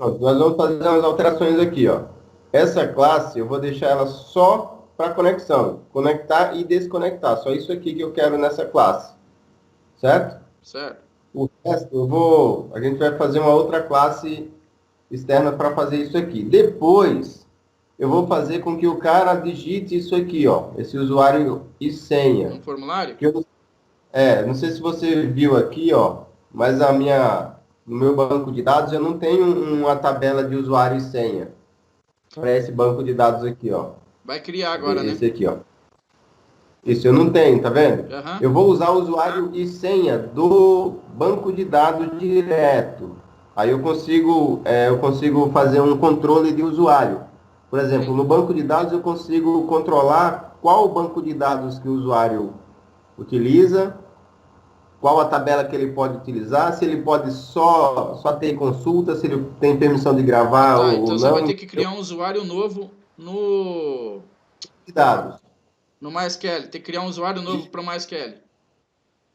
Pronto, nós vamos fazer umas alterações aqui, ó. Essa classe eu vou deixar ela só para conexão, conectar e desconectar. Só isso aqui que eu quero nessa classe, certo? Certo. O resto a gente vai fazer uma outra classe externa para fazer isso aqui. Depois, eu vou fazer com que o cara digite isso aqui, ó, esse usuário e senha. Um formulário? Que eu, não sei se você viu aqui, ó, mas no meu banco de dados eu não tenho uma tabela de usuário e senha para esse banco de dados aqui, ó. Vai criar agora, Cadê? né? Esse aqui, ó. Isso eu não tenho, tá vendo? Aham. Eu vou usar o usuário e senha do banco de dados direto. Aí eu consigo fazer um controle de usuário. Por exemplo, Entendi. no banco de dados eu consigo controlar qual banco de dados que o usuário utiliza, qual a tabela que ele pode utilizar, se ele pode só ter consulta, se ele tem permissão de gravar Tá, ou então você vai não, ter que criar um usuário novo de dados. no MySQL. Tem que criar um usuário novo para o MySQL.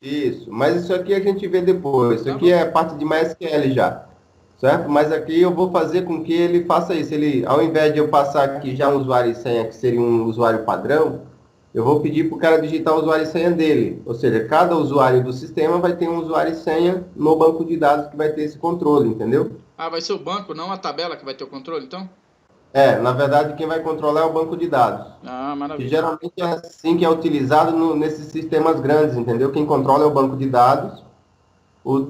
Isso, mas isso aqui a gente vê depois. Isso Tá aqui bom. é parte de MySQL já, certo? Mas aqui eu vou fazer com que ele faça isso. Ele, ao invés de eu passar aqui já um usuário e senha, que seria um usuário padrão, eu vou pedir para o cara digitar o usuário e senha dele. Ou seja, cada usuário do sistema vai ter um usuário e senha no banco de dados que vai ter esse controle, entendeu? Ah, vai ser o banco, não a tabela que vai ter o controle, então? Na verdade, quem vai controlar é o banco de dados. Ah, Que maravilha. geralmente é assim que é utilizado nesses sistemas grandes, entendeu? Quem controla é o banco de dados.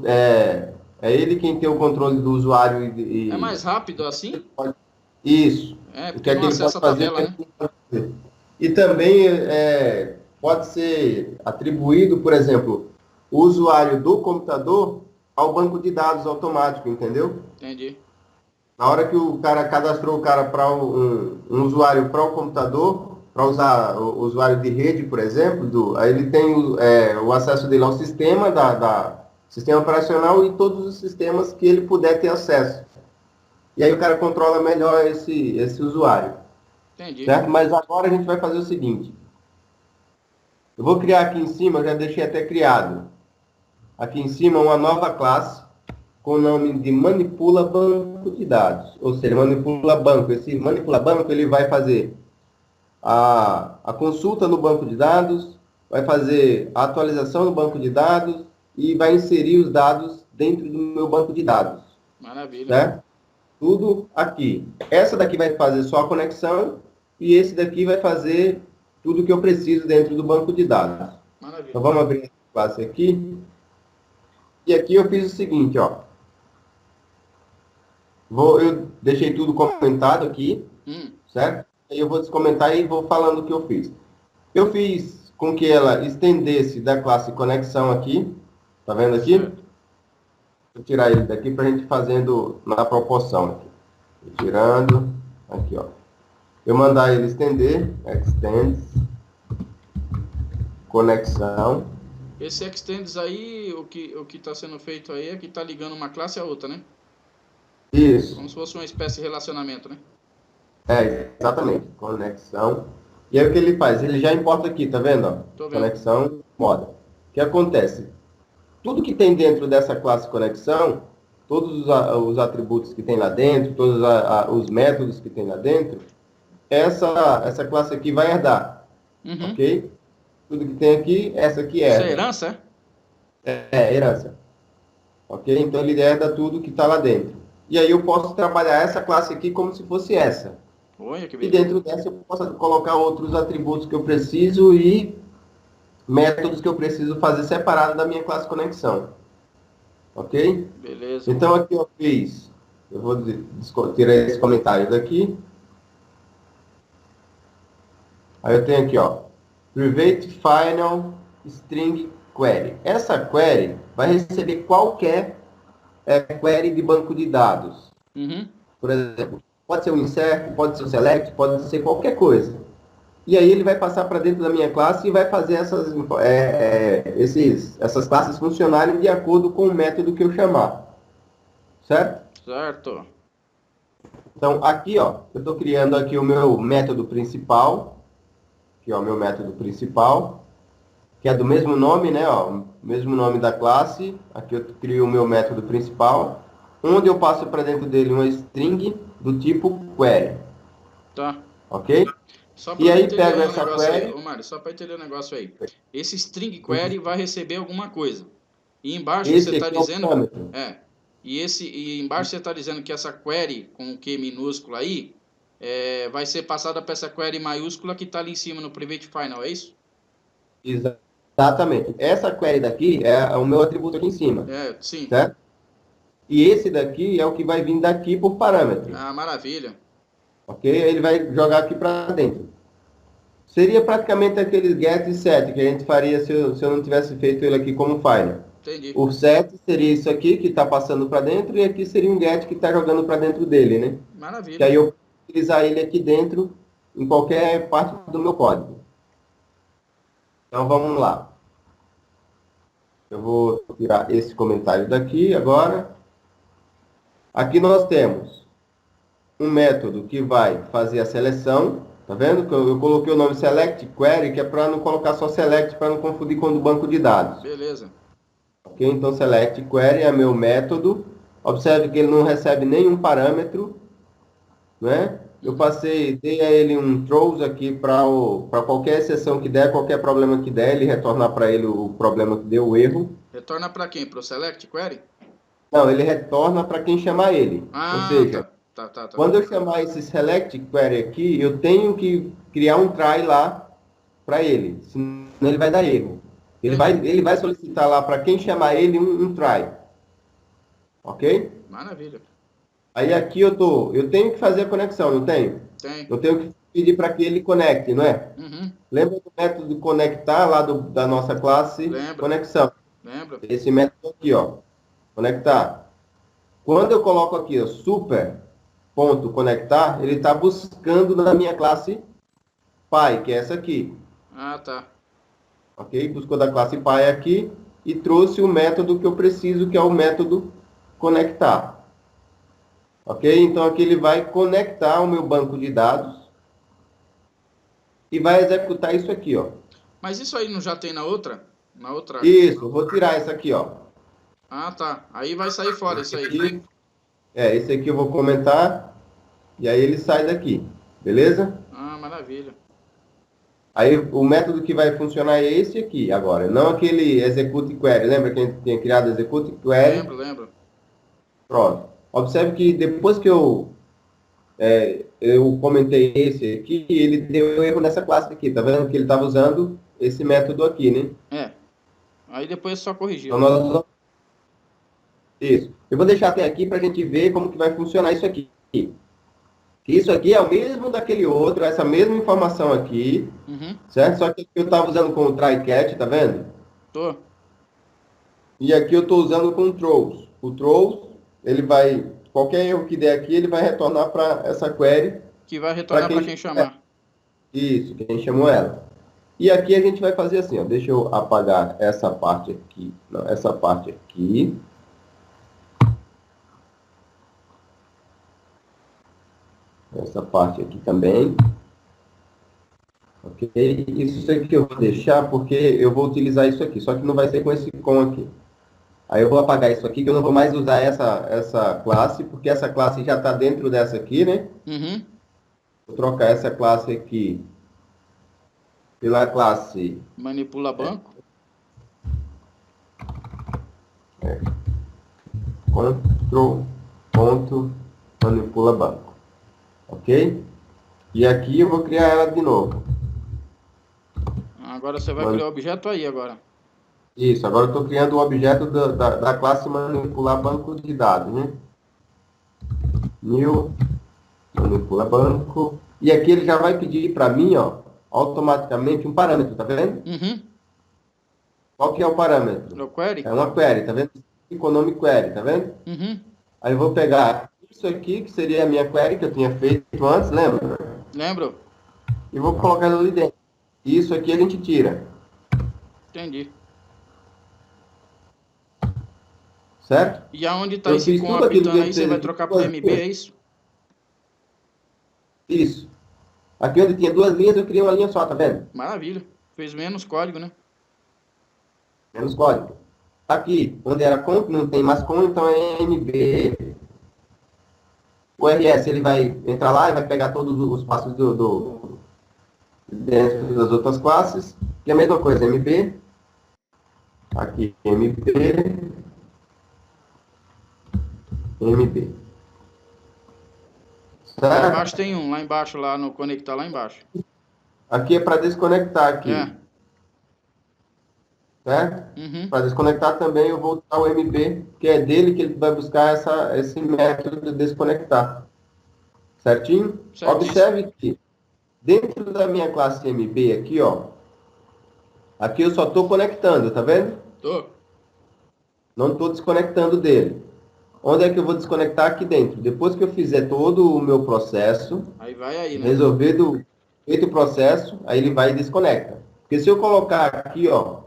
É ele quem tem o controle do usuário É mais rápido assim? isso. É, O porque que é não que ele pode acessa a fazer, o tabela, que é né? que ele não pode fazer. E também pode ser atribuído, por exemplo, o usuário do computador ao banco de dados automático, entendeu? Entendi. Na hora que o cara cadastrou o cara para um usuário para o computador, para usar o usuário de rede, por exemplo, aí ele tem o acesso dele ao sistema sistema operacional e todos os sistemas que ele puder ter acesso. E aí o cara controla melhor esse usuário, Entendi. certo? Mas agora a gente vai fazer o seguinte. Eu vou criar aqui em cima, eu já deixei até criado. Aqui em cima uma nova classe com o nome de manipula banco de dados. Ou seja, manipula banco. Esse manipula banco ele vai fazer a consulta no banco de dados, vai fazer a atualização no banco de dados e vai inserir os dados dentro do meu banco de dados, Maravilha. certo? Tudo aqui. Essa daqui vai fazer só a conexão e esse daqui vai fazer tudo que eu preciso dentro do banco de dados. Então Maravilha. vamos abrir essa classe aqui. E aqui eu fiz o seguinte, ó. Eu deixei tudo comentado aqui, Hum, certo? Aí eu vou descomentar e vou falando o que eu fiz. Eu fiz com que ela estendesse da classe conexão aqui. Tá vendo aqui? certo. Vou tirar ele daqui para a gente fazendo na proporção. Aqui. Tirando. Aqui, ó. Eu mandar ele estender. Extends. Conexão. Esse extends aí, o que está sendo feito aí é que está ligando uma classe à outra, né? Isso. Como se fosse uma espécie de relacionamento, né? Exatamente. Conexão. E aí o que ele faz? Ele já importa aqui, tá vendo? Ó? Tô vendo. Conexão moda. O que acontece? Tudo que tem dentro dessa classe conexão, todos os atributos que tem lá dentro, todos os métodos que tem lá dentro, essa classe aqui vai herdar, Uhum. ok? Tudo que tem aqui, essa aqui Isso é herda. herança, é? É herança, ok? Então ele herda tudo que está lá dentro. E aí eu posso trabalhar essa classe aqui como se fosse essa. Olha que E beleza. dentro dessa eu posso colocar outros atributos que eu preciso e métodos que eu preciso fazer separado da minha classe conexão. Ok? Beleza. Então aqui eu fiz, eu vou tirar esse comentário daqui. Aí eu tenho aqui, ó, private final string query. Essa query vai receber qualquer query de banco de dados. Uhum. Por exemplo, pode ser um insert, pode ser um select, pode ser qualquer coisa. E aí ele vai passar para dentro da minha classe e vai fazer essas classes funcionarem de acordo com o método que eu chamar. Certo? Certo. Então, aqui, ó, eu estou criando aqui o meu método principal, que é o meu método principal, que é do mesmo nome, né, ó, mesmo nome da classe. Aqui eu crio o meu método principal. onde eu passo para dentro dele uma string do tipo query, Tá. ok? Só E para aí entender pego um essa negócio aí, query, ô Mário, só para entender um negócio aí. Esse string query vai receber alguma coisa. E embaixo você esse está aqui é o dizendo, parâmetro. e embaixo você está dizendo que essa query com o Q minúsculo aí vai ser passada para essa query maiúscula que está ali em cima no private final, é isso? Exatamente. Essa query daqui é o meu atributo aqui em cima, Sim. certo? E esse daqui é o que vai vir daqui por parâmetro, Ah, maravilha. ok? Ele vai jogar aqui para dentro. Seria praticamente aquele get e set que a gente faria se eu não tivesse feito ele aqui como file. Entendi. O set seria isso aqui que está passando para dentro e aqui seria um get que está jogando para dentro dele, né? Que Maravilha. aí eu posso utilizar ele aqui dentro em qualquer parte do meu código. Então vamos lá. Eu vou tirar esse comentário daqui agora. Aqui nós temos um método que vai fazer a seleção. Tá vendo? Que eu coloquei o nome select query, que é para não colocar só select, para não confundir com o banco de dados. Beleza. Ok? Então select query é meu método. Observe que ele não recebe nenhum parâmetro, né? Eu dei a ele um throws aqui para qualquer exceção que der, qualquer problema que der, ele retornar para ele o problema que deu o erro. Retorna para quem? Para o select query? Não, ele retorna para quem chamar ele. Ou Ah, seja, tá. Tá. quando eu chamar esse select query aqui, eu tenho que criar um try lá para ele, senão ele vai dar erro. Entendi. Ele vai solicitar lá para quem chamar ele um try. Ok? Maravilha. Aí aqui eu tenho que fazer a conexão, não tenho? Tem. Eu tenho que pedir para que ele conecte, não é? Uhum. Lembra do método conectar lá da nossa classe Lembra. conexão? Lembra. Esse método aqui, ó, conectar. Quando eu coloco aqui, ó, super.conectar, ele está buscando na minha classe Pi, que é essa aqui. Ah, tá. Ok? Buscou da classe Pi aqui e trouxe o método que eu preciso, que é o método conectar. Ok? Então aqui ele vai conectar o meu banco de dados e vai executar isso aqui, ó. Mas isso aí não já tem na outra? Na outra? Isso, eu vou tirar isso aqui, ó. Ah, tá. Aí vai sair fora isso aí. Aqui, esse aqui eu vou comentar e aí ele sai daqui, beleza? Ah, maravilha. Aí o método que vai funcionar é esse aqui agora, não aquele execute query. Lembra que a gente tinha criado execute query? Lembro. Pronto. Observe que depois que eu comentei esse aqui, ele deu erro nessa classe aqui. Tá vendo que ele estava usando esse método aqui, né? Aí depois é só corrigir, Então né? isso. Eu vou deixar até aqui para a gente ver como que vai funcionar isso aqui. Isso aqui é o mesmo daquele outro, essa mesma informação aqui, Uhum. certo? Só que aqui eu estava usando com o try catch, tá vendo? Tô. E aqui eu estou usando com o throws. O throws, ele vai, qualquer erro que der aqui, ele vai retornar para essa query. Que vai retornar para quem chamar. Isso, quem chamou ela. E aqui a gente vai fazer assim, ó, deixa eu apagar essa parte aqui, não, essa parte aqui. Essa parte aqui também. Ok? Isso aqui eu vou deixar porque eu vou utilizar isso aqui, só que não vai ser com esse com aqui. Aí eu vou apagar isso aqui, que eu não vou mais usar essa classe, porque essa classe já está dentro dessa aqui, né? Uhum. Vou trocar essa classe aqui pela classe Manipula banco. control.manipula banco. Ok? E aqui eu vou criar ela de novo. Agora você vai criar o objeto aí agora. Isso, agora eu estou criando o objeto da classe manipular banco de dados, né? New manipula banco. E aqui ele já vai pedir para mim, ó, automaticamente um parâmetro, tá vendo? Uhum. Qual que é o parâmetro? No query? É uma query, tá vendo? Economic query, tá vendo? Uhum. Aí eu vou pegar isso aqui, que seria a minha query que eu tinha feito antes, lembra? Lembro? E vou colocar ela ali dentro. E isso aqui a gente tira, Entendi. certo? E aonde tá Eu esse fiz com tudo aquilo apitando que aí, você vai trocar por duas MB, é linhas. isso? Isso. Aqui onde tinha duas linhas, eu criei uma linha só, tá vendo? Maravilha. Fez menos código, né? Menos código. Aqui, onde era com, não tem mais com, então é MB. O RS ele vai entrar lá e vai pegar todos os passos dentro das outras classes. E a mesma coisa, MB. Aqui, MB. MB. Lá Certo? embaixo tem um, lá embaixo, lá no conectar, lá embaixo. Aqui é para desconectar aqui. É. Certo? Uhum. Para desconectar também eu vou usar o MB, que é dele que ele vai buscar esse método de desconectar. Certinho? Certíssimo. Observe que dentro da minha classe MB aqui, ó, aqui eu só estou conectando, tá vendo? Tô. Não estou desconectando dele. Onde é que eu vou desconectar? Aqui dentro. Depois que eu fizer todo o meu processo, Aí vai aí, né? resolvido, feito o processo, aí ele vai e desconecta. Porque se eu colocar aqui, ó,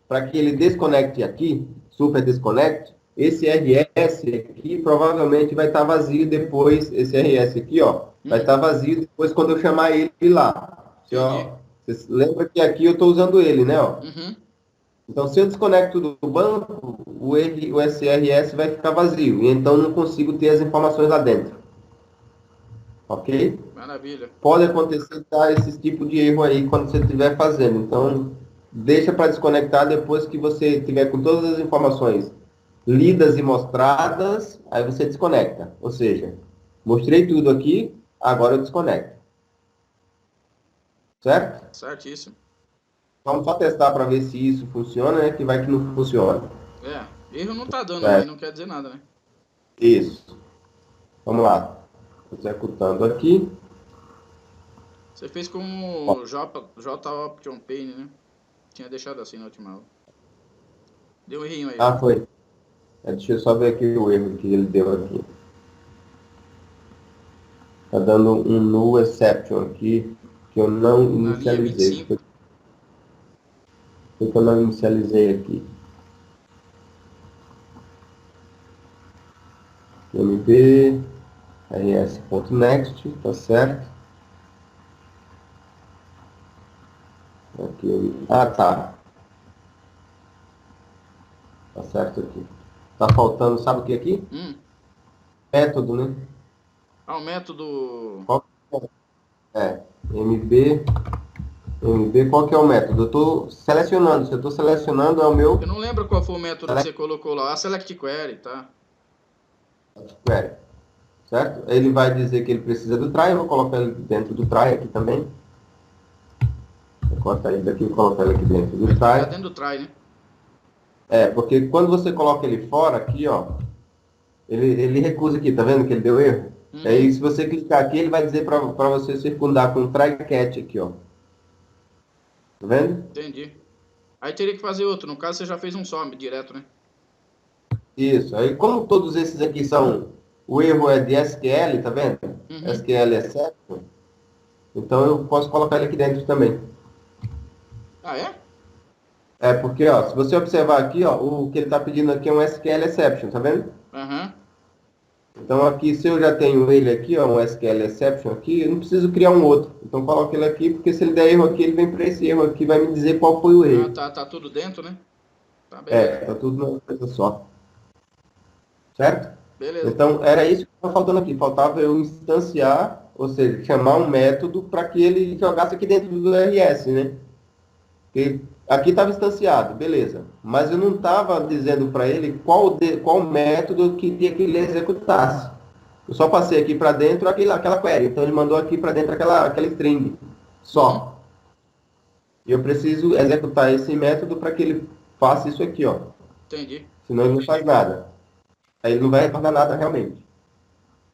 para que ele desconecte aqui, super desconecte, esse RS aqui provavelmente vai estar vazio depois, esse RS aqui, ó, vai estar vazio depois quando eu chamar ele lá. Ó, você lembra que aqui eu estou usando ele, né? Ó? Uhum. Então, se eu desconecto do banco, o SRS vai ficar vazio, e então não consigo ter as informações lá dentro. Ok? Maravilha. Pode acontecer tá, esse tipo de erro aí quando você estiver fazendo. Então, deixa para desconectar depois que você tiver com todas as informações lidas e mostradas, aí você desconecta. Ou seja, mostrei tudo aqui, agora eu desconecto. Certo? Certíssimo. Vamos só testar para ver se isso funciona, né? Que vai que não funciona. É, erro não tá dando, Certo. mas não quer dizer nada, né? Isso. Vamos lá. Executando aqui. Você fez com o J-Option Pane, né? Tinha deixado assim na última aula. Deu um errinho aí. Ah, foi. Deixa eu só ver aqui o erro que ele deu aqui. Tá dando um null exception aqui, que eu não Na linha inicializei. 25. Por que eu não inicializei aqui? mb rs.next, tá certo? Aqui, tá. Tá certo aqui. Tá faltando, sabe o que aqui? Método, né? Ah, o método... mb, qual que é o método? Eu estou selecionando, se eu estou selecionando é o meu Eu não lembro qual foi o método que você colocou lá. A Select Query, tá? query, certo? Ele vai dizer que ele precisa do try, eu vou colocar ele dentro do try aqui também. Vou cortar ele daqui e colocar ele aqui dentro do Tá try. dentro do try, né? Porque quando você coloca ele fora aqui, ó, ele recusa aqui, tá vendo que ele deu erro? Aí se você clicar aqui, ele vai dizer para você circundar com um try catch aqui, ó. Tá vendo? Entendi. Aí teria que fazer outro. No caso, você já fez um só direto, né? Isso. Aí, como todos esses aqui são... O erro é de SQL, tá vendo? SQL exception. Então, eu posso colocar ele aqui dentro também. Ah, é? Porque, ó, se você observar aqui, ó, o que ele está pedindo aqui é um SQL exception, tá vendo? Então, aqui, se eu já tenho ele aqui, ó, um SQL exception aqui, eu não preciso criar um outro. Então, coloco ele aqui, porque se ele der erro aqui, ele vem para esse erro aqui, vai me dizer qual foi o erro. Tá tudo dentro, né? Tá, beleza. Tá tudo numa coisa só. Certo? Beleza. Então, era isso que estava faltando aqui. Faltava eu instanciar, ou seja, chamar um método para que ele jogasse aqui dentro do RS, né? Porque aqui estava instanciado, beleza. Mas eu não estava dizendo para ele qual método eu queria que ele executasse. Eu só passei aqui para dentro aquela query. Então, ele mandou aqui para dentro aquela string. Só. E eu preciso executar esse método para que ele faça isso aqui, ó. Entendi. Senão ele não faz nada. Aí ele não vai retornar nada realmente.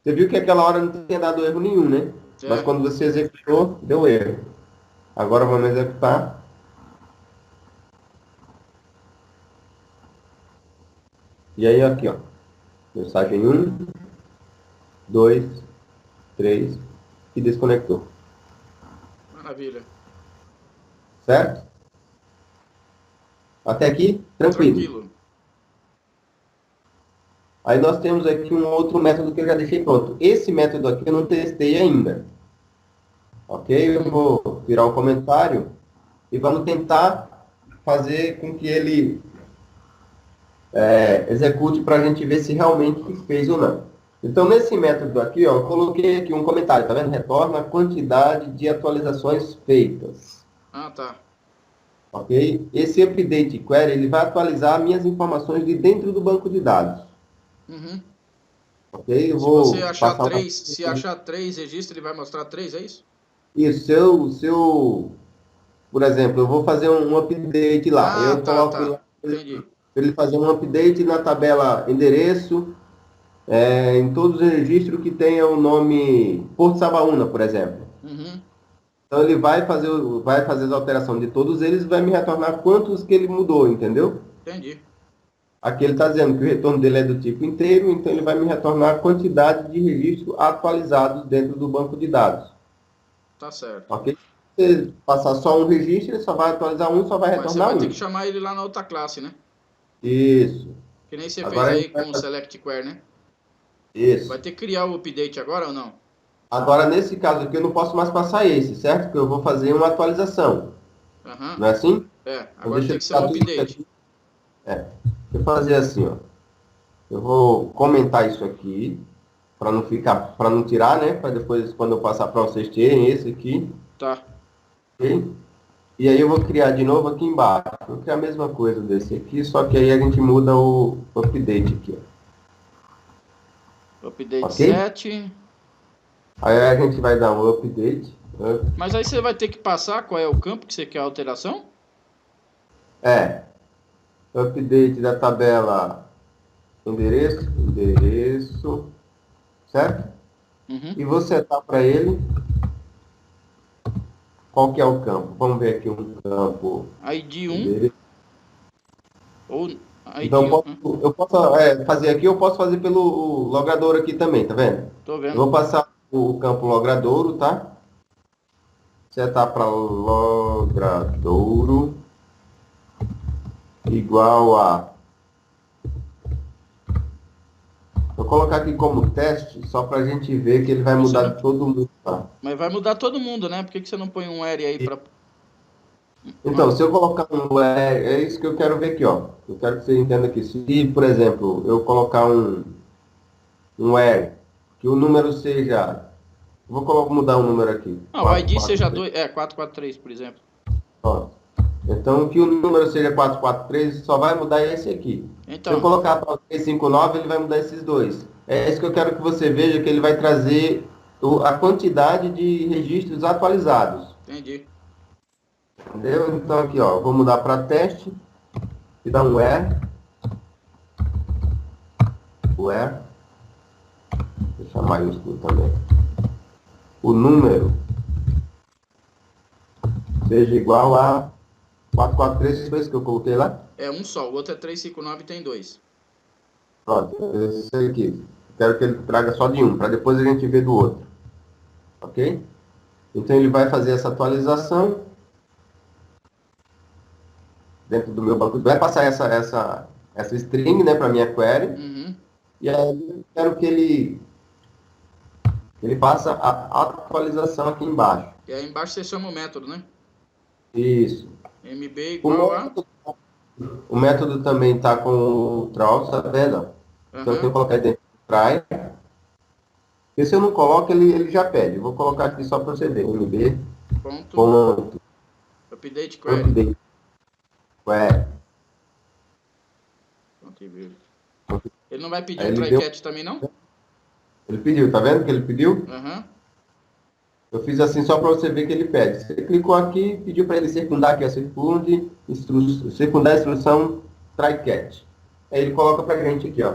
Você viu que aquela hora não tinha dado erro nenhum, né? Mas quando você executou, deu erro. Agora vamos executar. E aí aqui, ó. Mensagem 1, 2, 3 e desconectou. Maravilha. Certo? Até aqui, tranquilo. Aí nós temos aqui um outro método que eu já deixei pronto. Esse método aqui eu não testei ainda. Ok? Eu vou virar o comentário e vamos tentar fazer com que ele execute para a gente ver se realmente fez ou não. Então, nesse método aqui, ó, eu coloquei aqui um comentário, tá vendo? Retorna a quantidade de atualizações feitas. Ah, tá. Ok? Esse update query, ele vai atualizar minhas informações de dentro do banco de dados. Uhum. Ok? Eu Se você vou achar passar uma... três, se achar três registros, ele vai mostrar três, é isso? Isso, por exemplo, eu vou fazer um update lá. Ah, Eu tá, coloco tá. lá Entendi. para ele fazer um update na tabela endereço, em todos os registros que tenha o nome Porto Sabaúna, por exemplo. Uhum. Então ele vai fazer as alterações de todos eles e vai me retornar quantos que ele mudou, entendeu? Entendi. Aqui ele está dizendo que o retorno dele é do tipo inteiro, então ele vai me retornar a quantidade de registros atualizados dentro do banco de dados. Tá certo. Ok? Se você passar só um registro, ele só vai atualizar um, só vai Mas você retornar vai ter que um. chamar ele lá na outra classe, né? Isso. Que nem você fez Agora a aí gente vai com o fazer Select Query, né? Vai isso. ter que criar o update agora ou não? Agora, nesse caso aqui, eu não posso mais passar esse, certo? Porque eu vou fazer uma atualização. Aham. Não é assim? É, Então, agora deixa tem eu que ser um tirar tudo isso update. aqui. Deixa eu fazer assim, ó. Eu vou comentar isso aqui, para não tirar, né? Para depois, quando eu passar para vocês terem esse aqui, Tá. ok? E aí eu vou criar de novo aqui embaixo. Vou criar a mesma coisa desse aqui, só que aí a gente muda o update aqui, ó. Update Ok? 7. Aí a gente vai dar um update. Mas aí você vai ter que passar qual é o campo que você quer a alteração? É, update da tabela endereço, certo? Uhum. E vou setar para ele qual que é o campo. Vamos ver aqui um campo ID 1 endereço. ou Então, ID 1. eu posso fazer aqui, eu posso fazer pelo logradouro aqui também, tá vendo? Tô Eu vendo. vou passar o campo logradouro, tá? Setar para logradouro igual a... Vou colocar aqui como teste, só para a gente ver que ele vai Você mudar não... de todo mundo, tá? Mas vai mudar todo mundo, né? Por que você não põe um R aí pra... Então, se eu colocar é isso que eu quero ver aqui, ó. Eu quero que você entenda aqui. Se, por exemplo, eu colocar um where, que o número seja... Vou mudar um número aqui. Ah, o ID seja 443. 2. É, 443, por exemplo. Ó. Então, que o número seja 443, só vai mudar esse aqui. Se eu Então, colocar para 359, ele vai mudar esses dois. É isso que eu quero que você veja, que ele vai trazer a quantidade de registros atualizados. entendi. Entendeu? Então, aqui, ó, vou mudar para teste e dar um where, deixar maiúsculo também. O número seja igual a 443, foi isso que eu coloquei lá? É um só, o outro é 359 e tem dois. Pronto, esse aqui. Quero que ele traga só de um, para depois a gente ver do outro. Ok? Então ele vai fazer essa atualização dentro do meu banco. Vai passar essa string, né, para minha query. Uhum. E aí eu quero que ele faça a atualização aqui embaixo. E aí embaixo você chama o método, né? Isso. MB O igual a... método, o método também está com o try, tá vendo? Então eu tenho que Aham. colocar aí dentro do try. Porque se eu não coloco, ele já pede. Eu vou colocar aqui só para você ver. MB. Ponto. Ponto. Update query. Update. Query. Ponto e vírgula. Ele não vai pedir Aí um ele try deu. catch também, não? Ele pediu, tá vendo que ele pediu? Aham. Eu fiz assim só para você ver que ele pede. Você clicou aqui, pediu para ele circundar aqui a circundar a instrução try catch. Aí ele coloca para a gente aqui, ó.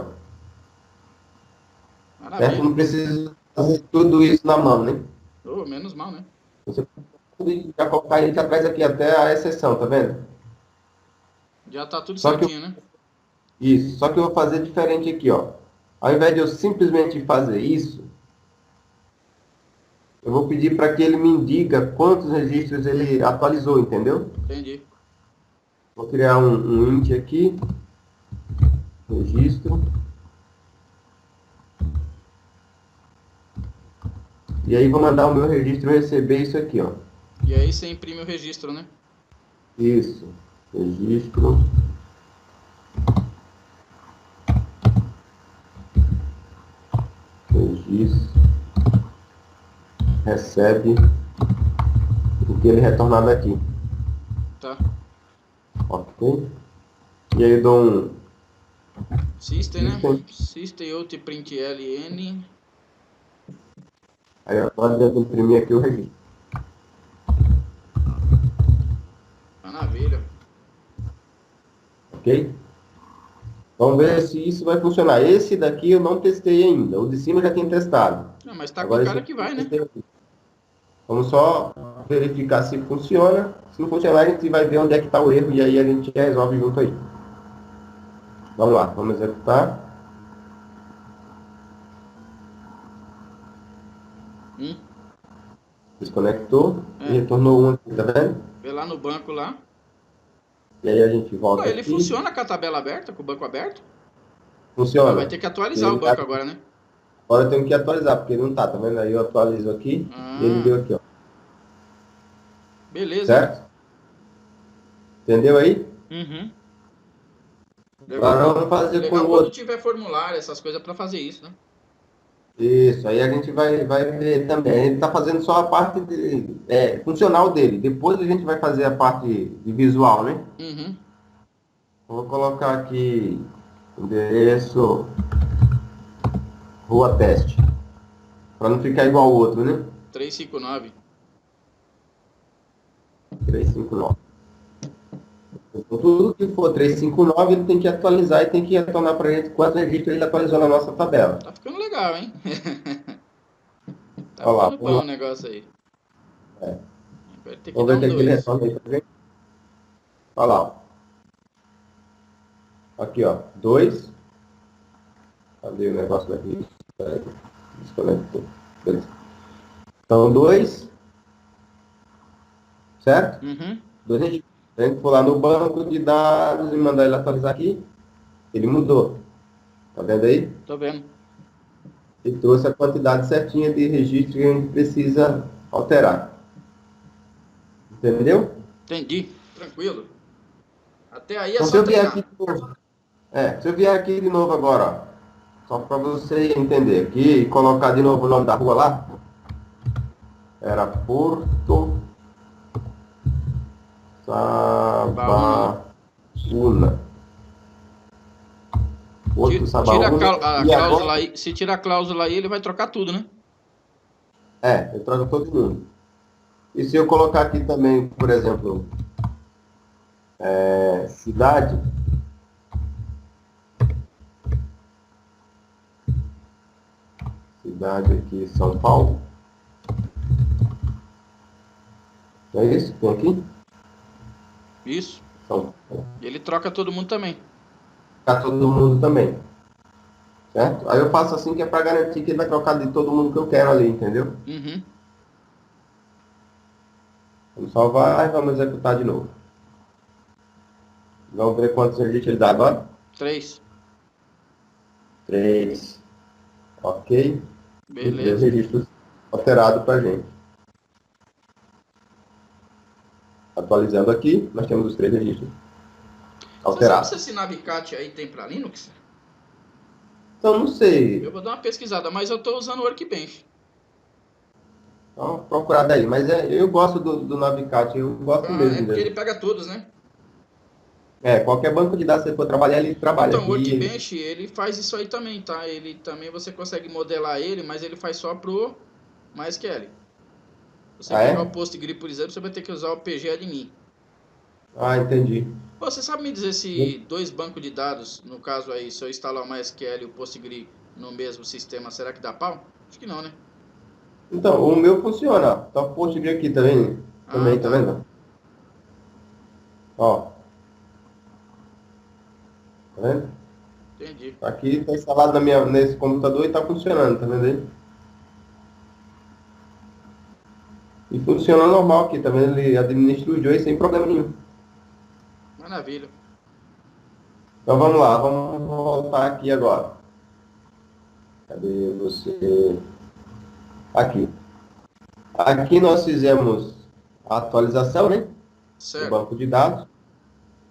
Certo? Maravilha. Não precisa fazer tudo isso na mão, né? Oh, menos mal, né? Você pode já colocar, ele já traz aqui até a exceção, tá vendo? Já tá tudo Só que certinho, né? isso, só que eu vou fazer diferente aqui, ó. Ao invés de eu simplesmente fazer isso, eu vou pedir para que ele me indica quantos registros ele atualizou, entendeu? Entendi. Vou criar um int aqui, registro. E aí vou mandar o meu registro receber isso aqui, ó. E aí você imprime o registro, né? Isso, registro. X recebe o que ele retornar daqui. Tá. Ok? E aí eu dou um System, né? System. System out print ln. Aí agora eu devo imprimir aqui o registro. Maravilha. Ok? Vamos ver se isso vai funcionar. Esse daqui eu não testei ainda. O de cima eu já tinha testado. Não, mas tá com Agora esse cara aqui que eu vai, né? testei aqui. Vamos só verificar se funciona. Se não funcionar, a gente vai ver onde é que está o erro e aí a gente resolve junto aí. Vamos lá, vamos executar. Desconectou e É. retornou um aqui, tá vendo? Vê lá no banco lá. E aí a gente Pô, volta ele aqui. funciona com a tabela aberta, com o banco aberto? Não, vai Funciona. ter que atualizar o Ele, banco agora, né? agora eu tenho que atualizar, porque ele não tá vendo? Aí eu atualizo aqui e ele Ah, deu aqui, ó. beleza, hein? Certo? Entendeu aí? Uhum. Legal Agora vamos fazer com legal o quando outro. tiver formulário, essas coisas pra fazer isso, né? Isso, aí a gente vai ver também. A gente está fazendo só a parte funcional dele. Depois a gente vai fazer a parte de visual, né? Uhum. Eu vou colocar aqui endereço rua teste, para não ficar igual ao outro, né? 359. 359. Então, tudo que for 359, ele tem que atualizar e tem que retornar para a gente quantos registros ele atualizou na nossa tabela. Tá ficando legal, hein? Tá Olha lá, ficando vamos bom lá. o negócio aí. É. Vai ter que Vamos dar ver o um que é que ele 2. retorna aí para gente. Olha lá. Aqui, ó. 2. Cadê o negócio daqui? Desconectou. Beleza. Então, 2, certo? Uhum. 2 registros. Se a gente for lá no banco de dados e mandar ele atualizar aqui, ele mudou. Tá vendo aí? Tô vendo. Ele trouxe a quantidade certinha de registro que a gente precisa alterar. Entendeu? Entendi. Tranquilo. Até aí é Então, se só eu vier aqui treinar. de novo, se eu vier aqui de novo agora, ó, só para você entender aqui e colocar de novo o nome da rua lá, era Porto Baúna. Sabahuna. Porto Tira Sabahuna. a E cláusula agora, aí. Se tirar a cláusula aí, ele vai trocar tudo, né? eu troco todo mundo. E se eu colocar aqui também, por exemplo, cidade, cidade aqui, São Paulo, não é isso? Tem aqui? Isso. São Paulo. E ele troca todo mundo também. Para todo mundo também. Certo? Aí eu faço assim que é para garantir que ele vai trocar de todo mundo que eu quero ali, entendeu? Uhum. Vamos salvar e vamos executar de novo. Vamos ver quantos registros ele dá agora. 3. 3. Ok. E 3 Beleza. registros alterados para a gente. Atualizando aqui, nós temos os 3 registros Você sabe se alterados. esse Navicat aí tem pra Linux? Então, não sei. Eu vou dar uma pesquisada, mas eu tô usando o Workbench. Dá uma procurada aí. Mas eu gosto do Navicat, eu gosto Ah, é mesmo porque ele dele. pega todos, né? Qualquer banco de dados que você for trabalhar, ele trabalha. Então, o E, Workbench, ele faz isso aí também, tá? Ele também, você consegue modelar ele, mas ele faz só pro MySQL. Se você ah, pegar o é? PostGRI, por exemplo, você vai ter que usar o PGAdmin. Ah, entendi. Pô, você sabe me dizer se dois bancos de dados, no caso aí, se eu instalar o MySQL e o PostGRI no mesmo sistema, será que dá pau? Acho que não, né? Então, o meu funciona. Tá o post de aqui também. Ah, Também, tá tá. vendo? Ó, tá vendo? Entendi. Aqui tá instalado nesse computador e tá funcionando, tá vendo aí? E funciona normal aqui, tá vendo? Ele administra os dois sem problema nenhum. Maravilha. Então vamos lá, vamos voltar aqui agora. Cadê você? Aqui. Aqui nós fizemos a atualização, né? Do Certo. banco de dados.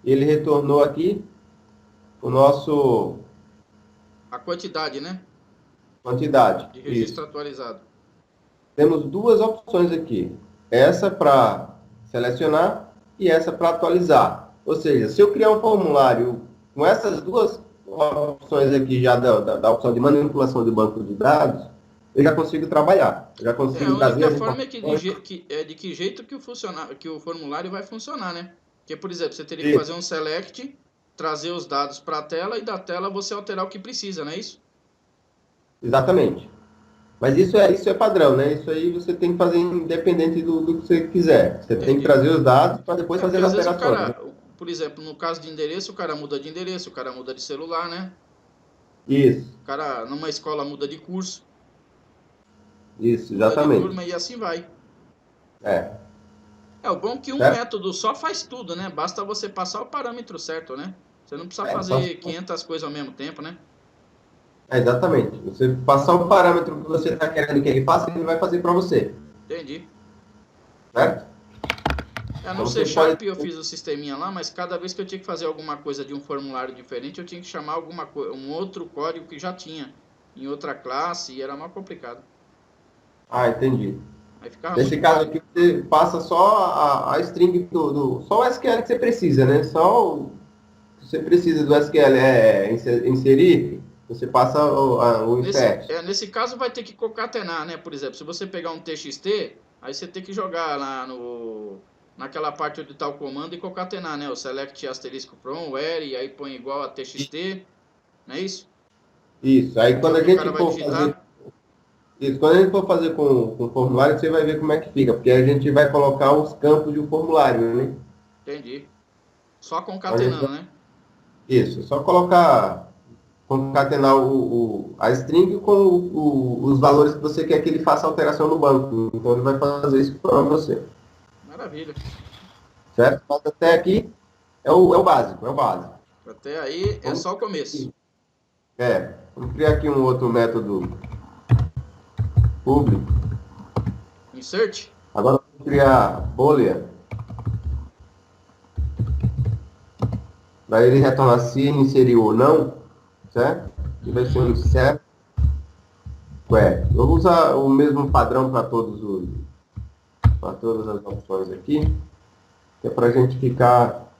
Ele retornou aqui o nosso A quantidade, né? Quantidade. de registro Isso. atualizado. Temos duas opções aqui. Essa para selecionar e essa para atualizar. Ou seja, se eu criar um formulário com essas duas opções aqui já da opção de manipulação de banco de dados, eu já consigo trabalhar. Eu já A consigo trazer única as forma é informações. de que jeito que o formulário vai funcionar, né? Porque, por exemplo, você teria que Isso, fazer um select, trazer os dados para a tela e da tela você alterar o que precisa, não é isso? exatamente. Mas isso é padrão, né? Isso aí você tem que fazer independente do que você quiser. Você tem que Entendi. trazer os dados para depois Porque fazer as às vezes o alterações, né? cara, por exemplo, no caso de endereço, o cara muda de endereço, o cara muda de celular, né? Isso, O cara, numa escola, muda de curso, isso, muda de exatamente. turma e assim vai. É, É o bom é que um certo? método só faz tudo, né? Basta você passar o parâmetro certo, né? Você não precisa Só, fazer 500 coisas ao mesmo tempo, né? exatamente. Você passar o parâmetro que você está querendo que ele faça, ele vai fazer para você, Entendi. certo? No Então C você pode. Sharp eu fiz o sisteminha lá, mas cada vez que eu tinha que fazer alguma coisa de um formulário diferente, eu tinha que chamar um outro código que já tinha em outra classe e era mais complicado. Ah, entendi. Aí ficava Nesse muito caso corrido. aqui, você passa só a string só o SQL que você precisa, né? Você precisa do SQL inserir, você passa o insert. Nesse caso vai ter que concatenar, né? Por exemplo, se você pegar um TXT, aí você tem que jogar lá naquela parte onde está o comando e concatenar, né? O select asterisco from, where, e aí põe igual a TXT, não é isso? Isso. Aí Que é quando o a que o cara gente vai for fazer digitar. isso, quando a gente for fazer com o formulário, você vai ver como é que fica, porque a gente vai colocar os campos de um formulário, né? Entendi. Só Então, a gente concatenando, né? isso, é só colocar, concatenar a string com os valores que você quer que ele faça alteração no banco. Então ele vai fazer isso para você, Maravilha. certo? Mas até aqui é o básico, é o básico. Até aí é Vamos, só o começo. vamos criar aqui um outro método público. Insert. Agora vamos criar boolean, para ele retornar se ele inseriu ou não, certo? E vai ser um insert query. Eu vou usar o mesmo padrão para todas as opções aqui, que é para a gente ficar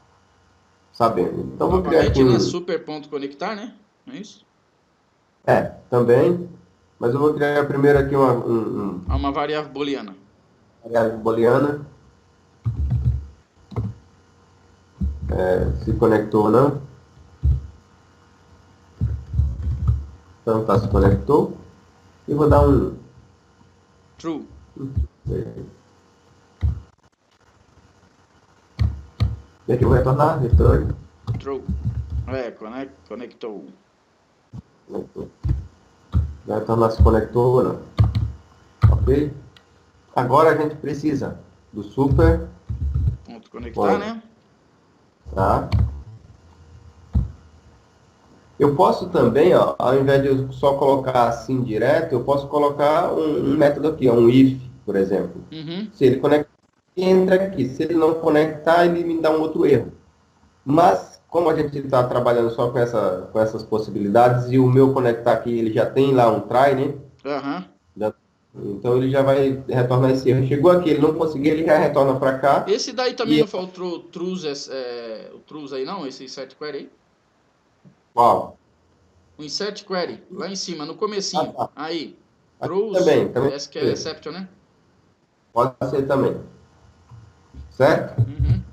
sabendo. Então, vou criar aqui Novamente na super ponto conectar, né? Não é isso? também, mas eu vou criar primeiro aqui Há uma variável booleana. variável booleana, se conectou ou não. Então, tá, se conectou. E vou dar um... True. E aqui eu vou retornar, return. True. Conectou. Conectou. Vai retornar se conectou ou não. Ok? Agora a gente precisa do super. Ponto conectar, né? Tá? Eu posso também, ó, ao invés de eu só colocar assim direto, eu posso colocar um método aqui, ó, um if, por exemplo. Uhum. Se ele conectar, ele entra aqui. Se ele não conectar, ele me dá um outro erro. Mas, como a gente está trabalhando só com essas possibilidades, e o meu conectar aqui, ele já tem lá um try, né? Aham. Então, ele já vai retornar esse erro. Chegou aqui, ele não conseguiu, ele já retorna para cá. Esse daí também E, não foi o Trus aí não? Esse insert query aí? uau. O insert query, lá em cima, no Ah, comecinho. tá. Aí. Aqui Trus também SQL Exception, né? pode ser também. Certo? Uhum.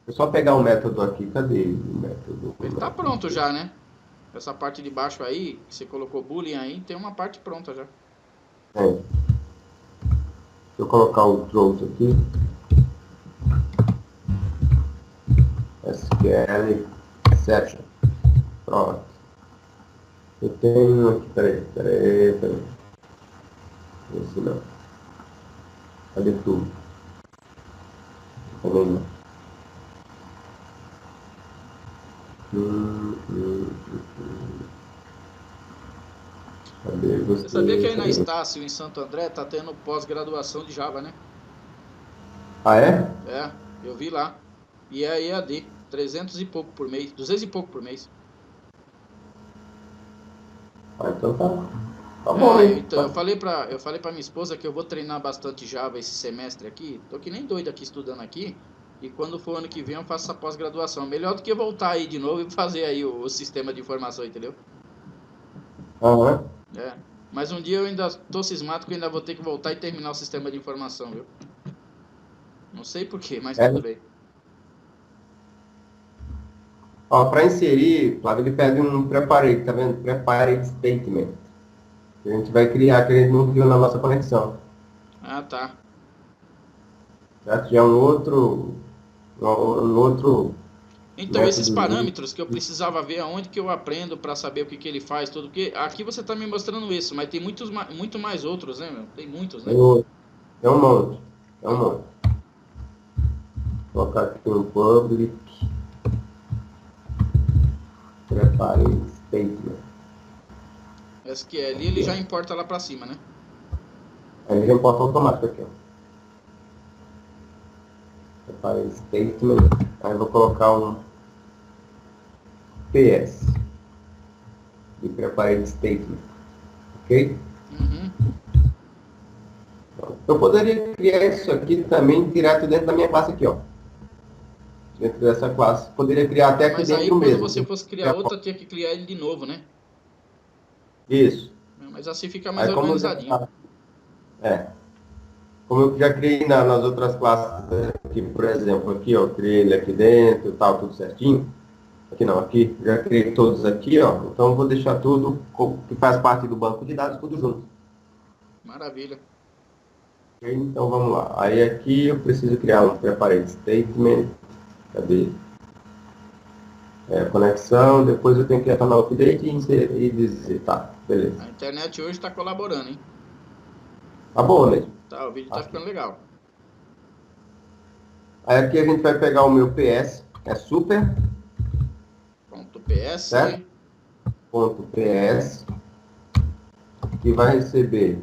É só pegar o método aqui. Cadê o método? Ele tá pronto já, né? Essa parte de baixo aí, que você colocou boolean aí, tem uma parte pronta já. Deixa eu colocar o throws aqui. SQL exception. Pronto. Eu tenho aqui, peraí. Esse não. Cadê tudo? Também não. Cadê Você sabia que aí na Cadê? Estácio, em Santo André, tá tendo pós-graduação de Java, né? Ah, é? É, eu vi lá. E é EAD, 300 e pouco por mês, 200 e pouco por mês. Ah, então tá. Tá bom, hein? Então, eu falei pra minha esposa que eu vou treinar bastante Java esse semestre aqui. Tô que nem doido aqui estudando aqui. E quando for ano que vem eu faço essa pós-graduação. Melhor do que voltar aí de novo e fazer aí o sistema de informação, entendeu? Aham. É. Mas um dia eu ainda tô cismado que eu ainda vou ter que voltar e terminar o sistema de informação, viu? Não sei por quê, mas É. tudo bem. Ó, para inserir, Flávio, ele pede um preparate, tá vendo? Preparate statement. Que a gente vai criar, que a gente não viu na nossa conexão. Ah, tá. Certo? Já é um outro Então, esses métodozinho. parâmetros que eu precisava ver aonde que eu aprendo para saber o que que ele faz, tudo. Porque aqui você tá me mostrando isso, mas tem muito mais outros, né, meu? Tem muitos, Tem né? outro. É um monte. É um monte. Vou colocar aqui um public preparate statement. SQL ele Aqui, já ó. importa lá para cima, né? Aí já importa automático aqui, ó. Preparate statement. Aí vou colocar um PS de preparate statement. Ok? Uhum. Eu poderia criar isso aqui também direto dentro da minha classe aqui, ó. Dentro dessa classe. Poderia criar até aqui Mas aí dentro quando mesmo. você fosse criar outra, tinha que criar ele de novo, né? Isso. Mas assim fica mais Aí como eu já, organizadinho. é, como eu já criei nas outras classes, né, aqui, por exemplo, aqui, ó, criei ele aqui dentro e tal, tudo certinho. Aqui não, aqui, já criei todos aqui, ó. Então eu vou deixar tudo que faz parte do banco de dados, tudo junto. Maravilha. Ok? Então vamos lá. Aí aqui eu preciso criar um preparate statement. Cadê? Conexão, depois eu tenho que retornar o update e inserir e dizer, tá, beleza. A internet hoje está colaborando, hein? Tá bom, né? Tá, o vídeo tá Aqui. ficando legal. Aí aqui a gente vai pegar o meu PS, é super, Ponto PS. certo? Ponto PS, que vai receber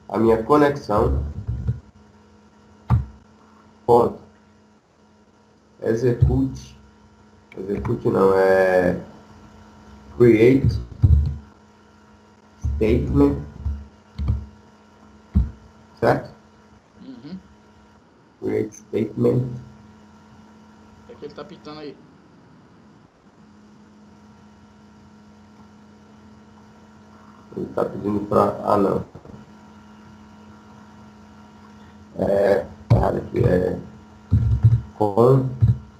a minha conexão, ponto, execute não, é create statement, certo? Uhum. Create statement, É que ele tá pitando aí. ele está pedindo para, não, errado aqui, com,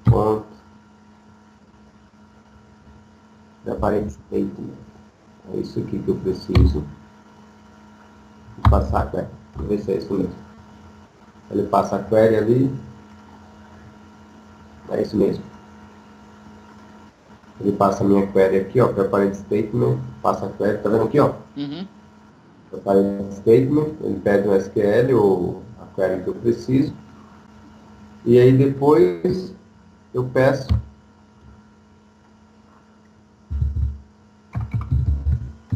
ponto, preparate statement, é isso aqui que eu preciso passar a query, vou ver se é isso mesmo. Ele passa a query ali, é isso mesmo. Ele passa a minha query aqui, ó, preparate statement, passa a query, tá vendo aqui, ó? Uhum. Preparate statement, ele pede um SQL ou a query que eu preciso. E aí depois eu peço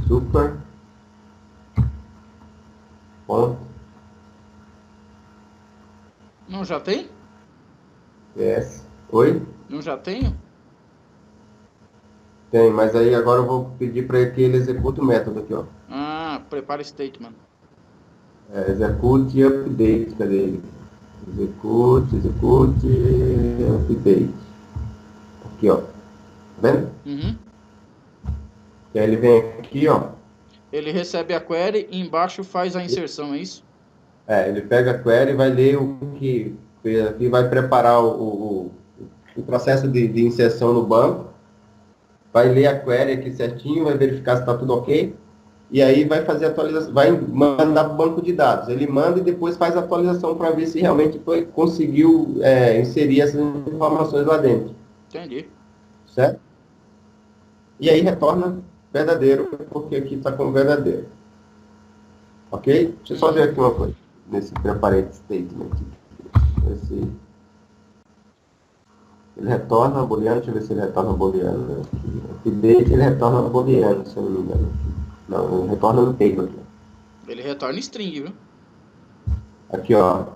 super ponto Não já tem? PS. Oi? Não já tenho? Tem, mas aí agora eu vou pedir para que ele execute o método aqui, ó. Ah, prepare statement. Execute update, cadê ele? Execute, update. Aqui, ó. Tá vendo? Uhum. E aí ele vem aqui, ó. Ele recebe a query e embaixo faz a inserção, é isso? Ele pega a query e vai ler o que fez aqui, vai preparar o processo de inserção no banco, vai ler a query aqui certinho, vai verificar se está tudo ok, e aí vai fazer a atualização, vai mandar para o banco de dados. Ele manda e depois faz a atualização para ver se realmente conseguiu inserir essas informações lá dentro. Entendi. Certo? E aí retorna verdadeiro, porque aqui está com verdadeiro. Ok? Deixa eu só ver aqui uma coisa, nesse preparate statement. Ver se ele retorna booleano, deixa eu ver se ele retorna booleano. Update ele retorna booleano, se eu não me engano. Não, ele retorna no table aqui. Ele retorna string, viu? Aqui, ó.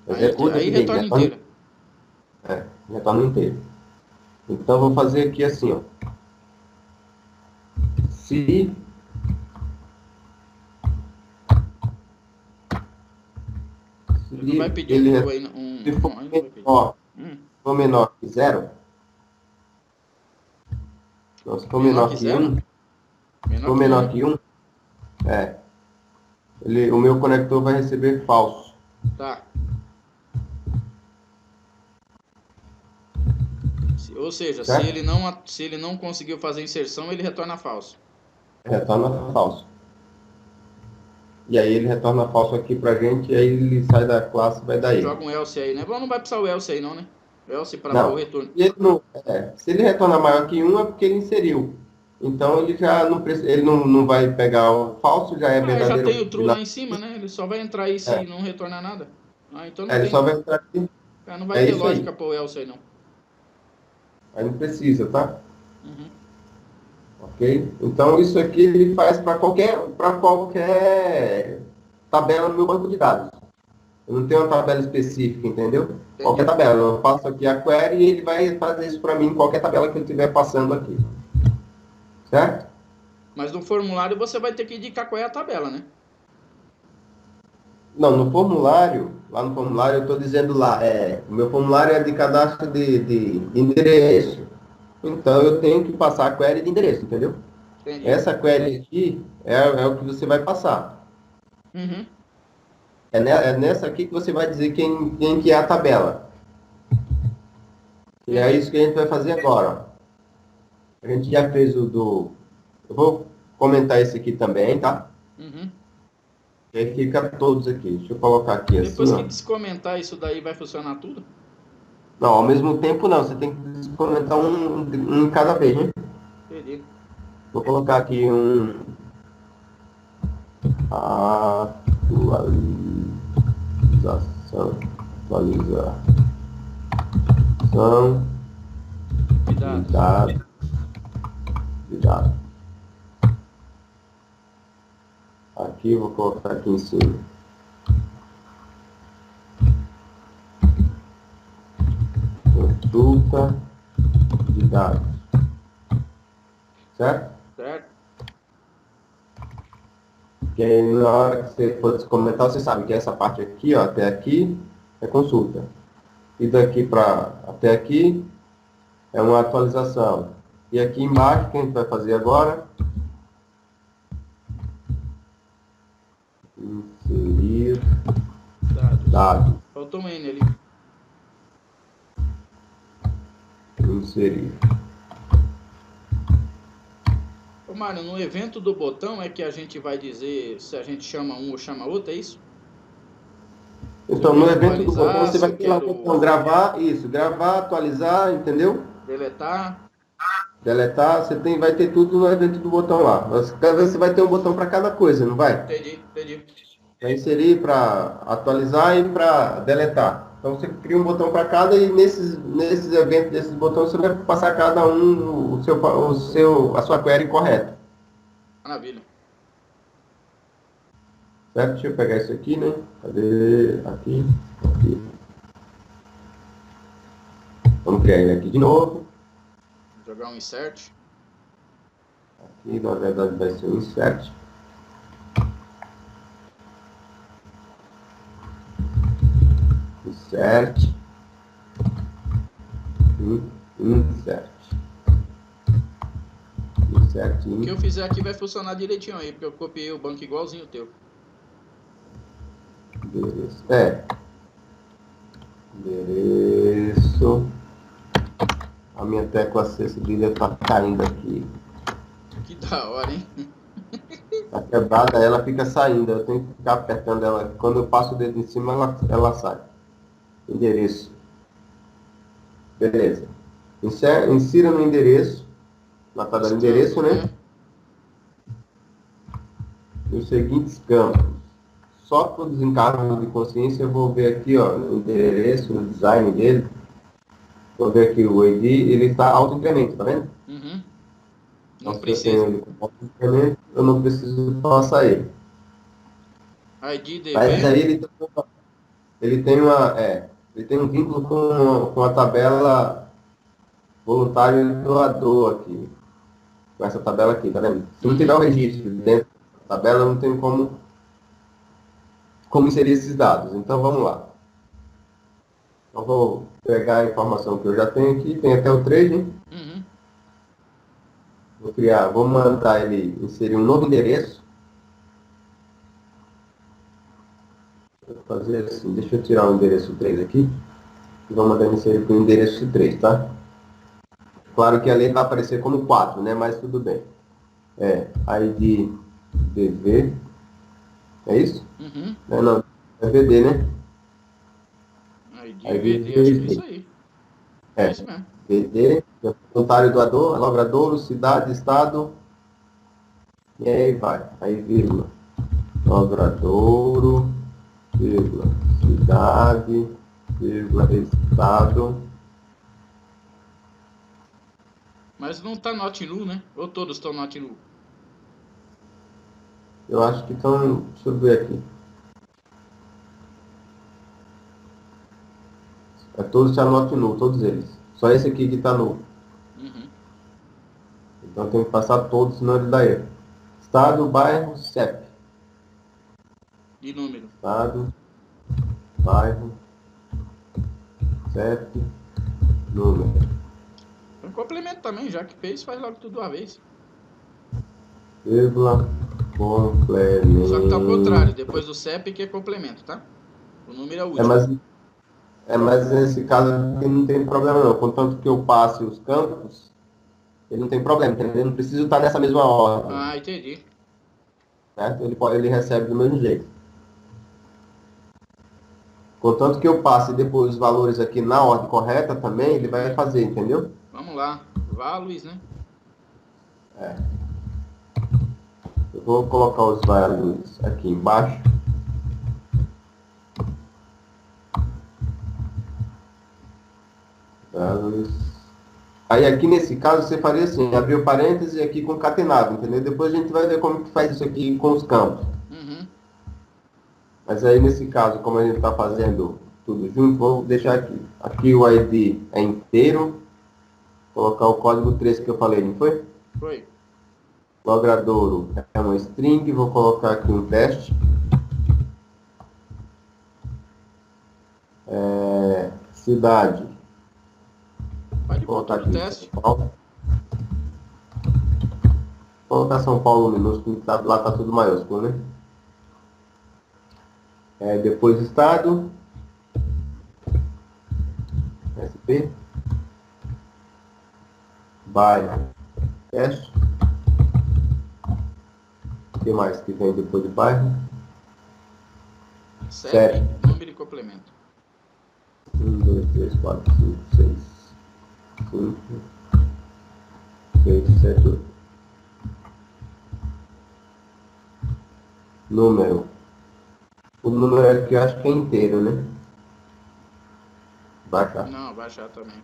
Executa Aí update, retorna inteira. retorna inteiro. Então, vou fazer aqui assim, ó. Se Ele não vai pedir ele, um true aí, se for não, ele não vai pedir. menor, for menor que 0, então, se for menor que 1, se for menor que 1, o meu conector vai receber falso. Tá. Ou seja, Certo? se ele não conseguiu fazer inserção, ele retorna falso. Retorna falso. E aí ele retorna falso aqui pra gente, e aí ele sai da classe e vai dar erro. Joga um else aí, né? Bom, não vai precisar o else aí não, né? Else para Não. o retorno. Se ele retorna maior que 1 é porque ele inseriu. Então ele já não precisa, ele não vai pegar o falso, já é verdadeiro. Já tem o true lá em cima, né? Ele só vai entrar aí se não retornar nada. Então não ele tem. só vai entrar aqui. Não vai ter lógica para o else aí não. Aí não precisa, tá? Ok? Então isso aqui ele faz para qualquer tabela no meu banco de dados. Eu não tenho uma tabela específica, entendeu? Entendi. Qualquer tabela. Eu faço aqui a query e ele vai fazer isso para mim em qualquer tabela que eu estiver passando aqui. Certo? Mas no formulário você vai ter que indicar qual é a tabela, né? Não, no formulário, lá no formulário eu estou dizendo lá, o meu formulário é de cadastro de endereço. Então eu tenho que passar a query de endereço, entendeu? Entendi. Essa query aqui é o que você vai passar. É nessa aqui que você vai dizer quem que é a tabela. E é isso que a gente vai fazer agora. Ó. A gente já fez o do... Eu vou comentar esse aqui também, tá? E aí fica todos aqui. Deixa eu colocar aqui assim. Depois que descomentar isso daí, vai funcionar tudo? Não, ao mesmo tempo não. Você tem que descomentar um cada vez, né? Entendi. Vou colocar aqui atualização de dados. Aqui, vou colocar aqui em cima. Consulta de dados. Certo? Certo. Porque aí, na hora que você for comentar, você sabe que essa parte aqui, ó, até aqui, é consulta. E daqui para até aqui é uma atualização. E aqui embaixo, o que a gente vai fazer agora? Inserir dados. Faltou um N ali. Inserir. Ô Mário, no evento do botão é que a gente vai dizer se a gente chama um ou chama outro, é isso? Então, no evento do botão, você vai ter lá o botão gravar, atualizar, entendeu? Deletar, vai ter tudo no evento do botão lá. Cada vez você vai ter um botão para cada coisa, não vai? Entendi. Para inserir, para atualizar e para deletar. Então você cria um botão para cada e nesses eventos desses botões você vai passar cada um a sua query correta. Maravilha. Certo? Deixa eu pegar isso aqui, né? Cadê? Aqui. Vamos criar ele aqui de novo. Jogar um insert. Aqui, na verdade, vai ser um insert. Insert. O que eu fizer aqui vai funcionar direitinho aí, porque eu copiei o banco igualzinho o teu. Endereço. A minha tecla C cedilha tá caindo aqui. Que da hora, hein? Tá quebrada, ela fica saindo. Eu tenho que ficar apertando ela. Quando eu passo o dedo em cima, ela sai. Endereço. Beleza. Insira no endereço. Na tabela endereço, né? Os seguintes campos. Só por desencargo de consciência, eu vou ver aqui, ó, no endereço, no design dele. Vou ver aqui o ID, ele está auto-incremento, tá vendo? Não então, precisa. Se eu tenho ele com auto-incremento, eu não preciso passar ele. ID DB. Mas aí ele tem um vínculo com a tabela voluntário e doador aqui. Com essa tabela aqui, tá vendo? Se não tiver o registro dentro da tabela, não tem como inserir esses dados. Então, vamos lá. Eu vou pegar a informação que eu já tenho aqui, tem até o 3, hein? Uhum. Vou mandar ele inserir um novo endereço. Vou fazer assim, deixa eu tirar o endereço 3 aqui. E vou mandar ele inserir para o endereço 3, tá? Claro que ali vai aparecer como 4, né? Mas tudo bem. ID DV. É isso? Uhum. Não, é VD, né? Aí DVD, acho que é ID isso aí. É isso mesmo. VD, voluntário doador, logradouro, cidade, estado, e aí vai. Aí vírgula. Logradouro, vírgula, cidade, vírgula, estado. Mas não tá not nu, né? Ou todos estão not nu? Eu acho que estão. Deixa eu ver aqui. É todos já not null, todos eles. Só esse aqui que está null. Uhum. Então tem que passar todos, senão ele dá erro. Estado, bairro, CEP. E número. Estado, bairro, CEP, número. Tem um complemento também, já que fez, faz logo tudo de uma vez. Vírgula, complemento. Só que tá ao contrário, depois do CEP que é complemento, tá? O número é o É, último. mas nesse caso aqui não tem problema não. Contanto que eu passe os campos, ele não tem problema, entendeu? Não precisa estar nessa mesma ordem. Ah, entendi. Certo? Ele recebe do mesmo jeito. Contanto que eu passe depois os valores aqui na ordem correta também, ele vai fazer, entendeu? Vamos lá. Values, né? Eu vou colocar os values aqui embaixo. Values. Aí aqui nesse caso você faria assim, abrir o parêntese aqui concatenado, entendeu? Depois a gente vai ver como que faz isso aqui com os campos. Uhum. Mas aí nesse caso, como a gente está fazendo tudo junto, vou deixar aqui. Aqui o ID é inteiro. Vou colocar o código 3 que eu falei, não foi? Foi. Logradouro é uma string, vou colocar aqui um teste. Cidade. Pode Vou pôr colocar tudo aqui teste. São Paulo. Vou colocar São Paulo minúsculo, lá está tudo maiúsculo, né? Depois estado. SP. Bairro. Teste. O que mais que vem depois de bairro? CEP, número e complemento. 1, 2, 3, 4, 5, 6, 5, 6, 7, 8. Número. O número aqui eu acho que é inteiro, né? Baixar. Não, baixar também.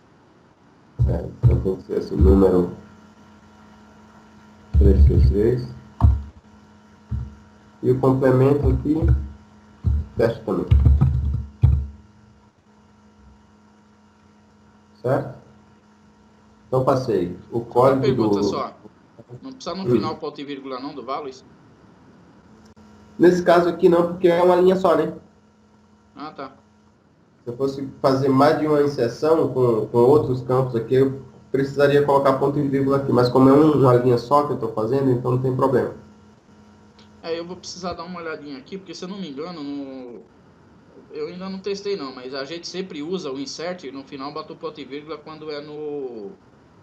Então tem que ser assim, número 333. E o complemento aqui, teste também. Certo? Então passei o Só uma código pergunta do... só. Não precisa no final ponto e vírgula não do values? Nesse caso aqui não, porque é uma linha só, né? Ah, tá. Se eu fosse fazer mais de uma inserção com outros campos aqui, eu precisaria colocar ponto e vírgula aqui. Mas como é uma linha só que eu estou fazendo, então não tem problema. Eu vou precisar dar uma olhadinha aqui, porque se eu não me engano, eu ainda não testei não, mas a gente sempre usa o insert e no final bota o ponto e vírgula quando é no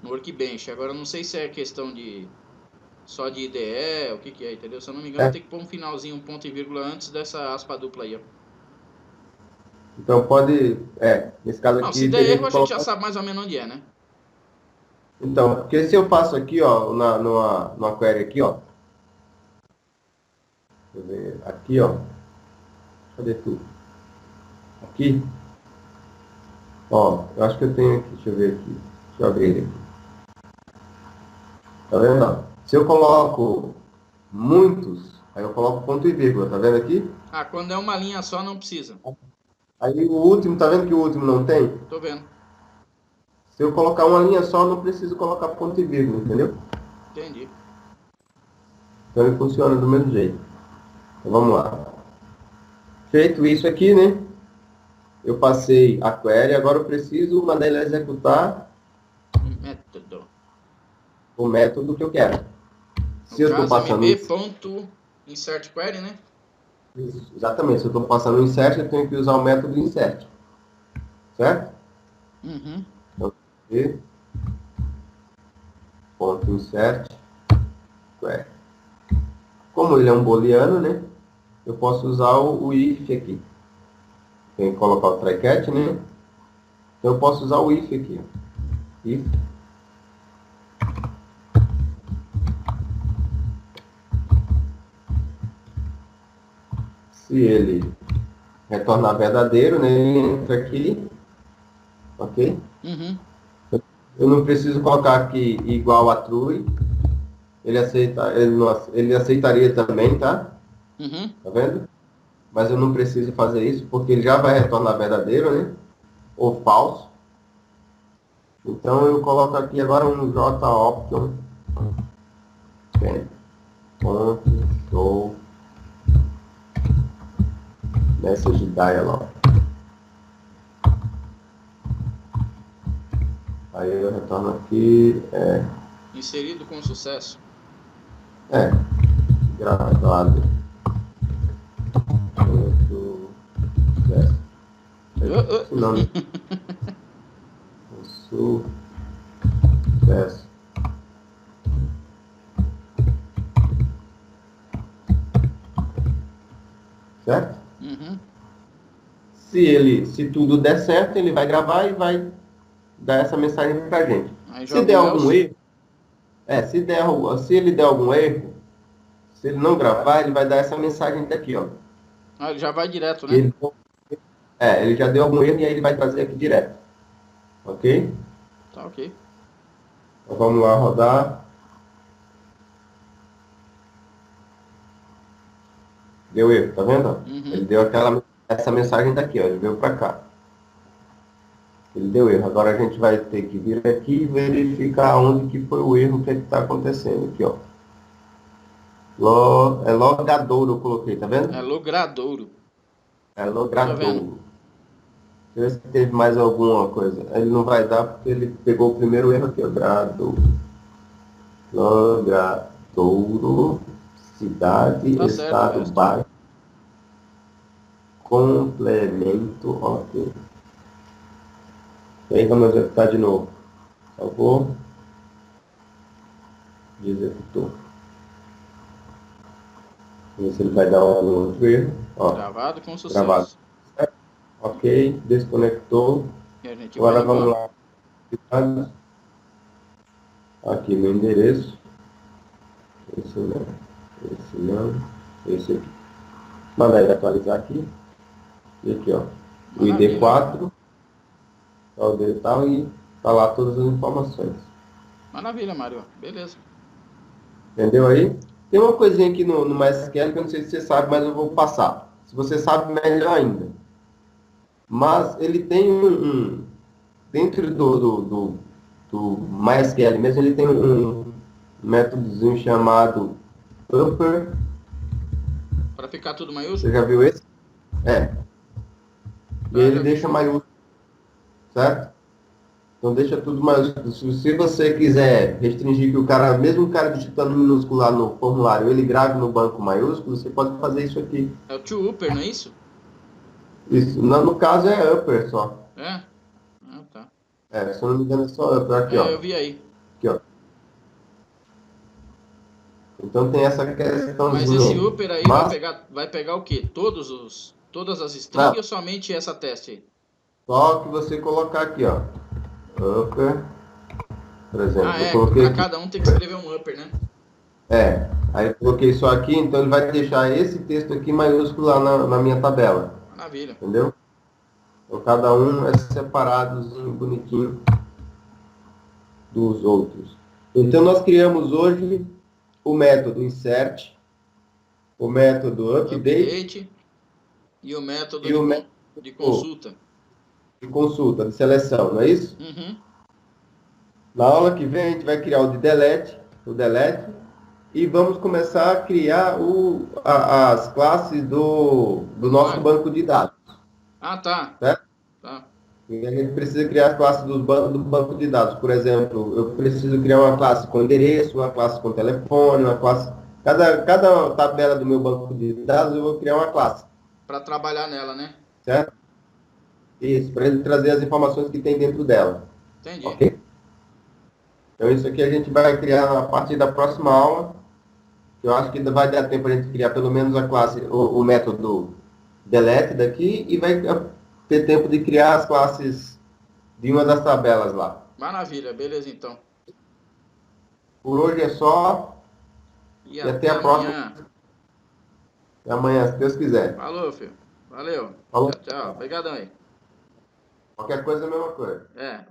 Workbench. Agora eu não sei se é questão de só de IDE, o que que é, entendeu? Se eu não me engano, É. tem que pôr um finalzinho, um ponto e vírgula antes dessa aspa dupla aí, ó. Então pode... nesse caso Não, se aqui der teria erro que a gente já colocar... sabe mais ou menos onde é, né? Então, porque se eu faço aqui, ó, numa query aqui, ó. Deixa eu ver, aqui, ó. Cadê tudo? Aqui. Ó, eu acho que eu tenho aqui, deixa eu ver aqui. Deixa eu abrir ele aqui. Tá vendo? Ó? Se eu coloco muitos, aí eu coloco ponto e vírgula, tá vendo aqui? Ah, quando é uma linha só não precisa. Aí o último, tá vendo que o último não tem? Tô vendo. Se eu colocar uma linha só, não preciso colocar ponto e vírgula, entendeu? Entendi. Então ele funciona do mesmo jeito. Então vamos lá. Feito isso aqui, né? Eu passei a query, agora eu preciso mandar ele executar Método. o método que eu quero. No Se eu estou caso, passando mb.insert query, né? exatamente, se eu estou passando o insert, eu tenho que usar o método insert. Certo? Uhum. Então, ponto insert query. Como ele é um booleano, né? Eu posso usar o if aqui. Tem que colocar o try catch, né? Então eu posso usar o if aqui. If se ele retornar verdadeiro, né? Ele entra aqui, ok? Uhum. Eu não preciso colocar aqui igual a true. Ele aceitaria também, tá? Uhum. Tá vendo? Mas eu não preciso fazer isso porque ele já vai retornar verdadeiro, né? Ou falso. Então eu coloco aqui agora um JOption. Ponto, show, message dialog. Aí eu retorno aqui, Inserido com sucesso. gravado. Ponto, se não, né? Sucesso. Certo? Uhum. Se tudo der certo, ele vai gravar e vai dar essa mensagem pra gente. Aí Se joga der um algum else. erro, se ele der algum erro, se ele não gravar, ele vai dar essa mensagem daqui, ó. Ah, ele já vai direto, Que né? ele já deu algum erro e aí ele vai trazer aqui direto. Ok? Tá ok. Então vamos lá rodar. Deu erro, tá vendo? Uhum. Ele deu essa mensagem daqui, ó. Ele veio para cá. Ele deu erro. Agora a gente vai ter que vir aqui e verificar onde que foi o erro, o que é que está acontecendo. Aqui, ó. É logadouro eu coloquei, tá vendo? É logradouro. É Tô vendo. logradouro. Deixa eu ver se teve mais alguma coisa. Ele não vai dar porque ele pegou o primeiro erro aqui, ó. Logradouro, cidade, Tá certo o estado, resto. bairro, complemento, ok. E aí vamos executar de novo. Salvou. E executou. Ver se ele vai dar um outro erro. Ó, Gravado com gravado. sucesso. Ok, desconectou. E a gente vai Agora vamos embora. lá. Aqui no endereço. Esse não. Esse não. Esse aqui. Mandar ele atualizar aqui. E aqui, ó. O Maravilha. ID4. Tal dele tal e tá lá todas as informações. Maravilha, Mário. Beleza. Entendeu aí? Tem uma coisinha aqui no MySQL que eu não sei se você sabe, mas eu vou passar. Se você sabe, melhor ainda. Mas ele tem dentro do MySQL mesmo, ele tem um métodozinho chamado upper. Para ficar tudo Você maiúsculo? já viu esse? É. E Ah, ele já vi. deixa maiúsculo, certo? Então deixa tudo maiúsculo. Se você quiser restringir que o cara, mesmo o cara digitando minúsculo lá no formulário, ele grave no banco maiúsculo, você pode fazer isso aqui. É o to upper, não é isso? Isso, no caso é upper só. É? Ah, tá. Se eu não me engano é só upper. Aqui, É, ó. eu vi aí. Aqui, ó. Então tem essa Mas questãozinha esse aí. upper aí Mas, vai pegar o quê? Todas as strings não, ou somente essa teste aí? só que você colocar aqui, ó. Upper, por exemplo, Ah, eu é. coloquei Para aqui. cada um tem que escrever um upper, né? Aí eu coloquei só aqui, então ele vai deixar esse texto aqui maiúsculo lá na minha tabela. Maravilha. Entendeu? Então cada um é separadozinho, bonitinho dos outros. Então nós criamos hoje o método insert, o método update Update e o método e o método de consulta. de consulta, de seleção, não é isso? Uhum. Na aula que vem a gente vai criar o delete, e vamos começar a criar as classes do nosso Formulário. banco de dados, Ah, tá. certo? E a gente precisa criar as classes do banco de dados. Por exemplo, eu preciso criar uma classe com endereço, uma classe com telefone, uma classe... Cada tabela do meu banco de dados eu vou criar uma classe, Para trabalhar nela, né? certo? Isso, para ele trazer as informações que tem dentro dela. Entendi. Ok? Então isso aqui a gente vai criar a partir da próxima aula. Eu acho que ainda vai dar tempo a gente criar pelo menos a classe, o método delete daqui e vai ter tempo de criar as classes de uma das tabelas lá. Maravilha, beleza então. Por hoje é só. E E até até a próxima. amanhã. Até amanhã, se Deus quiser. Falou, filho. Valeu. Falou. Tchau, tchau. Obrigadão aí. Qualquer coisa é a mesma coisa. É,